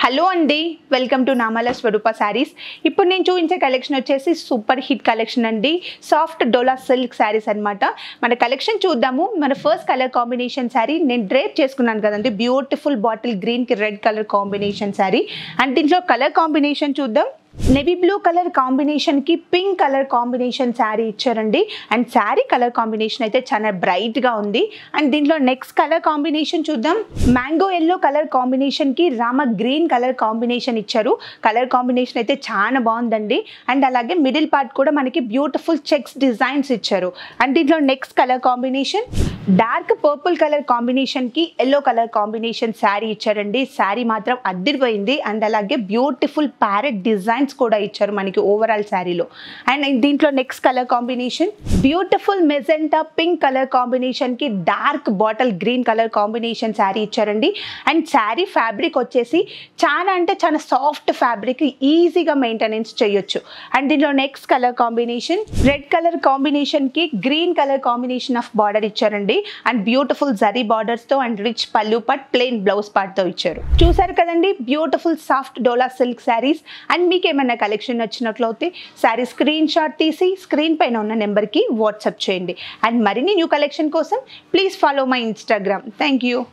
Hello అండి, welcome to నామాల స్వరూప శారీస్. ఇప్పుడు నేను చూపించే కలెక్షన్ వచ్చేసి సూపర్ హిట్ కలెక్షన్ అండి. సాఫ్ట్ డోలా సిల్క్ శారీస్ అనమాట. మన కలెక్షన్ చూద్దాము. మన ఫస్ట్ కలర్ కాంబినేషన్ శారీ నేను డ్రేప్ చేసుకున్నాను కదండి. బ్యూటిఫుల్ బాటిల్ గ్రీన్కి red colour combination sari. And దీంట్లో కలర్ కాంబినేషన్ చూద్దాం. నేవీ బ్లూ కలర్ కాంబినేషన్కి పింక్ కలర్ కాంబినేషన్ శారీ ఇచ్చారండి. అండ్ శారీ కలర్ కాంబినేషన్ అయితే చాలా బ్రైట్గా ఉంది. అండ్ దీంట్లో నెక్స్ట్ కలర్ కాంబినేషన్ చూద్దాం. Mango yellow colour combination Rama green colour combination ఇచ్చారు. కలర్ కాంబినేషన్ అయితే చాలా బాగుందండి. అండ్ అలాగే మిడిల్ పార్ట్ కూడా మనకి బ్యూటిఫుల్ చెక్స్ డిజైన్స్ ఇచ్చారు. అండ్ దీంట్లో next colour combination dark purple colour కాంబినేషన్కి ఎల్లో కలర్ కాంబినేషన్ శారీ ఇచ్చారండి. శారీ మాత్రం అద్దిరిపోయింది. అండ్ అలాగే బ్యూటిఫుల్ ప్యారెట్ డిజైన్స్ కూడా ఇచ్చారు మనకి ఓవరాల్ శారీలో. అండ్ దీంట్లో next colour combination beautiful magenta pink colour కాంబినేషన్కి dark bottle green colour combination sari ఇచ్చారండి. అండ్ శారీ ఫ్యాబ్రిక్ వచ్చేసి చాలా అంటే చాలా సాఫ్ట్ ఫ్యాబ్రిక్, ఈజీగా మెయింటెనెన్స్ చేయొచ్చు. అండ్ దీంట్లో next colour combination red colour కాంబినేషన్కి green colour combination of border ఇచ్చారండి. అండ్ బ్యూటిఫుల్ జరీ బార్డర్స్తో and rich pallu part plain blouse పార్ట్తో ఇచ్చారు. చూసారు కదండి beautiful soft dola silk saris. And మీకు ఏమైనా కలెక్షన్ నచ్చినట్లయితే శారీ స్క్రీన్ షాట్ తీసి స్క్రీన్ పైన ఉన్న నెంబర్కి వాట్సాప్ చేయండి. అండ్ మరిన్ని న్యూ కలెక్షన్ కోసం please follow my Instagram. Thank you.